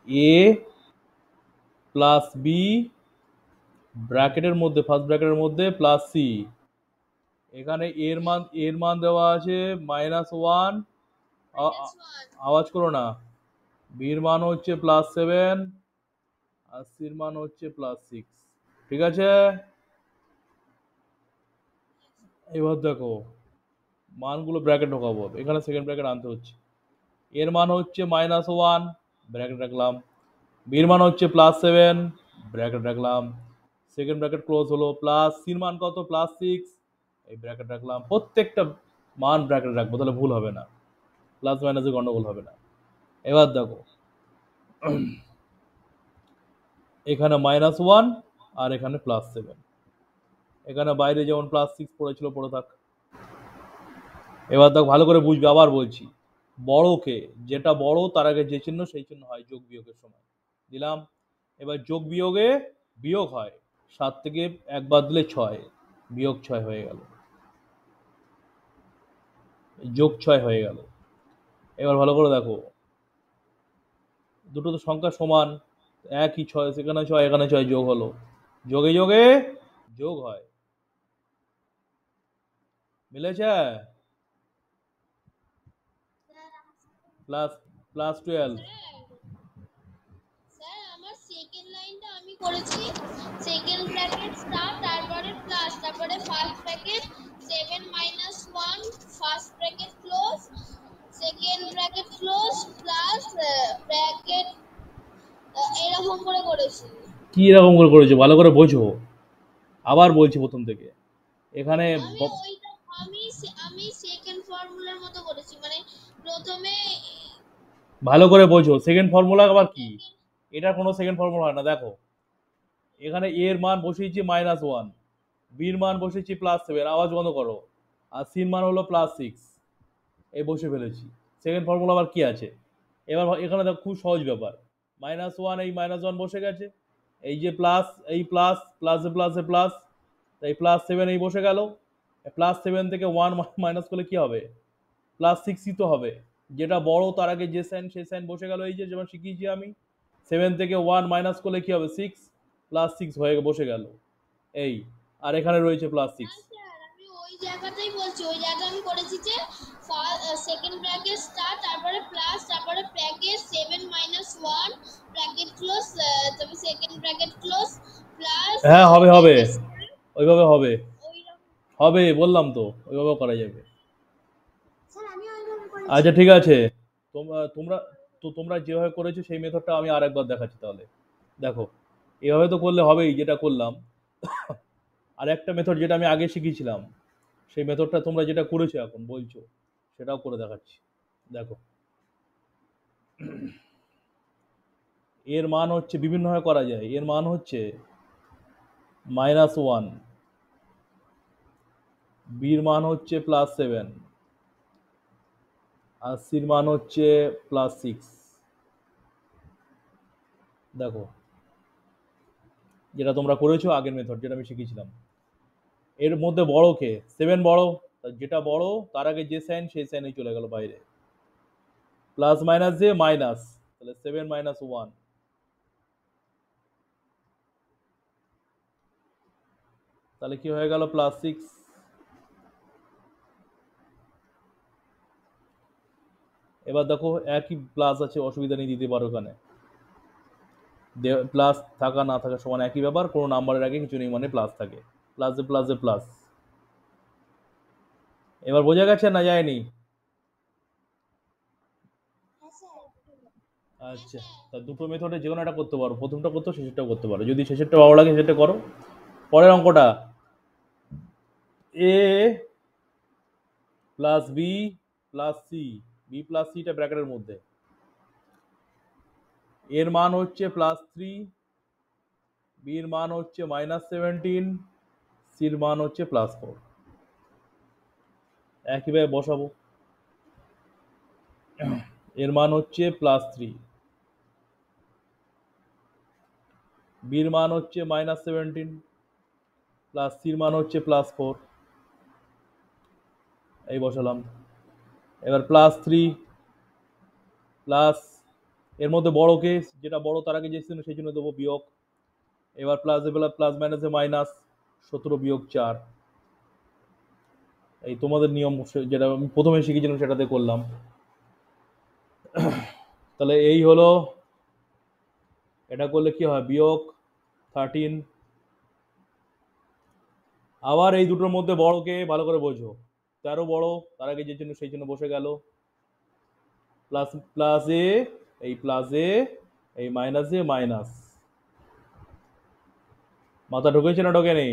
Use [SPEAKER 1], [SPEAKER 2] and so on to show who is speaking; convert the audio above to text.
[SPEAKER 1] এ plus B ব্র্যাকেটের মধ্যে, first ব্র্যাকেটের মধ্যে প্লাস সি। এখানে এর মান দেওয়া আছে -1, আওয়াজ করো না। বির মান হচ্ছে +7 আর সির মান হচ্ছে +6। ঠিক আছে, এবার দেখো মানগুলো ব্র্যাকেট ঢোকাবো, এখানে সেকেন্ড ব্র্যাকেট আনতে হচ্ছে। এর মান হচ্ছে -1, ব্র্যাকেট রাখলাম। বির মান হচ্ছে +7, ব্র্যাকেট রাখলাম। সেকেন্ড ব্র্যাকেট ক্লোজ হলো। প্লাস সির মান কত, +6, এই ব্র্যাকেট রাখলাম। প্রত্যেকটা মান ব্র্যাকেট রাখবো, তাহলে ভুল হবে না, প্লাস মাইনাসে গন্ডগোল হবে না। এবার দেখো এখানে -1 আর এখানে +7, এখানে বাইরে যেমন +6 পড়েছিল পড়ে থাক। এবার দেখো ভালো করে বুঝবে, আবার বলছি, বড়কে, যেটা বড় তার আগে যে চিহ্ন সেই চিহ্ন হয় যোগ বিয়োগের সময়। দিলাম। এবার যোগ বিয়োগে বিয়োগ হয়, 7 থেকে 1 বাদ দিলে 6, বিয়োগ 6 হয়ে গেল, যোগ 6 হয়ে গেল। এবার ভালো করে দেখো, দুটো তো সংখ্যা সমান, একই 6, সেখানে 6 এখানে 6, যোগ হলো, যোগে যোগে যোগ হয়। মিলেছে? প্লাস +12।
[SPEAKER 2] স্যার আমার সেকেন্ড লাইনটা আমি করেছি, সেকেন্ড ব্র্যাকেট স্টার, তারপরে প্লাস, তারপরে first bracket 7 - 1, first bracket close, second bracket close, plus bracket, এরকম করে করেছি।
[SPEAKER 1] কি এরকম করে করেছো, ভালো করে বোঝো, আবার বলছি প্রথম থেকে। এখানে
[SPEAKER 2] আমি ওইটা আমি সেকেন্ড ফর্মুলার মতো করেছি, মানে প্রথমে
[SPEAKER 1] ভালো করে বোঝো, সেকেন্ড ফর্মুলা আবার কি, এটা কোনো সেকেন্ড ফর্মুলা হয় না। দেখো এখানে এর মান বসিয়েছি -1, বির মান বসিয়েছি +7, আওয়াজ বন্ধ করো, আর সির মান হলো +6, এই বসে ফেলেছি। সেকেন্ড ফর্মুলা আবার কি আছে? এবার এখানে দেখো খুব সহজ ব্যাপার, -1, এই -1 বসে গেছে, এই যে প্লাস, এই প্লাস, প্লাসে প্লাসে প্লাস, এই +7 এই বসে গেল। +7 থেকে 1 মাইনাস করলে কি হবে, +6ই তো হবে। যেটা বড় তার আগে যে সাইন সেই সাইন বসে গেল, এই যে যেমন শিখিয়েছি আমি। 7 থেকে 1 মাইনাস করলে কি হবে, 6, +6 হয়ে বসে গেল এই। আর এখানে রয়েছে +6।
[SPEAKER 2] স্যার আমি ওই জায়গাটাই বলছি, ওই জায়গাটা আমি করেছি যে সেকেন্ড ব্র্যাকেট স্টার, তারপরে প্লাস, তারপরে ব্র্যাকেট 7 - 1 ব্র্যাকেট ক্লোজ, তবে সেকেন্ড ব্র্যাকেট ক্লোজ, প্লাস
[SPEAKER 1] হ্যাঁ হবে হবে,
[SPEAKER 2] ব্র্যাকেট
[SPEAKER 1] ওইভাবে হবে,
[SPEAKER 2] ওইরকম।
[SPEAKER 1] হবে বললাম তো, ওইভাবে করা যাবে।
[SPEAKER 2] স্যার আমি ওইভাবে করেছি।
[SPEAKER 1] আচ্ছা ঠিক আছে, তোমরা তোমরা তো তোমরা যেভাবে করেছো সেই মেথডটা আমি আরেকবার দেখাচ্ছি তাহলে। দেখো এভাবে তো করলে হবেই, যেটা করলাম। আর একটা মেথড যেটা আমি আগে শিখিয়েছিলাম, সেই মেথডটা তোমরা যেটা করেছো এখন বলছো, সেটাও করে দেখাচ্ছি। দেখো এর মান হচ্ছে, বিভিন্নভাবে করা যায়। এর মান হচ্ছে -1, বির মান হচ্ছে +7 আর সির মান হচ্ছে +6। দেখো যেটা তোমরা করেছো আগের মেথড যেটা আমি শিখিয়েছিলাম, এর মধ্যে বড় কে, 7 বড়, যেটা বড় তার আগে যে সাইন সেই সাইনে চলে গেল বাইরে, প্লাস মাইনাস যে মাইনাস, তাহলে 7 - 1, তাহলে কি হয়ে গেল, +6। এবার দেখো একই প্লাস আছে, অসুবিধা নেই, দিতে পারো ওখানে, প্লাস থাকা না থাকা সমান একই ব্যাপার, কোনো নাম্বারের আগে কিছু নেই মানে প্লাস থাকে, প্লাসে প্লাসে প্লাস। এবার বোঝা গেছে না যায়নি? আচ্ছা, তা দুটো মেথডে যে কোনো একটা করতে পারো, প্রথমটা করতে শেষেরটাও করতে পারো, যদি শেষেরটা ভালো লাগে সেটা করো। পরের অঙ্কটা, A plus B plus C, B plus সিটা ব্র্যাকেটের মধ্যে, এর মান হচ্ছে +3, বির মান হচ্ছে -17, সির মান হচ্ছে +4। একইভাবে বসাবো, এর মান হচ্ছে +3, বির মান হচ্ছে -17, প্লাস সির মান হচ্ছে +4, এই বসালাম। এবার +3 প্লাস এর মধ্যে বড়কে যেটা বড় তার আগে যে চিহ্ন সেই জন্য দেবো বিয়োগ। এবার প্লাস প্লাস মাইনাসে মাইনাস 17 বিয়োগ 4। এই তোমাদের নিয়ম যেটা আমি প্রথমে শিখেছিলাম সেটাতে করলাম। তাহলে এই হলো, এটা করলে কি হয়, বিয়োগ 13। আবার এই দুটোর মধ্যে বড়কে ভালো করে বোঝো, 13 বড়, তার আগে যে জন্য সেই জন্য বসে গেল, প্লাস প্লাসে এই প্লাসে এই মাইনাসে মাইনাস। মাথা ঢুকেছে না ঢোকেনি?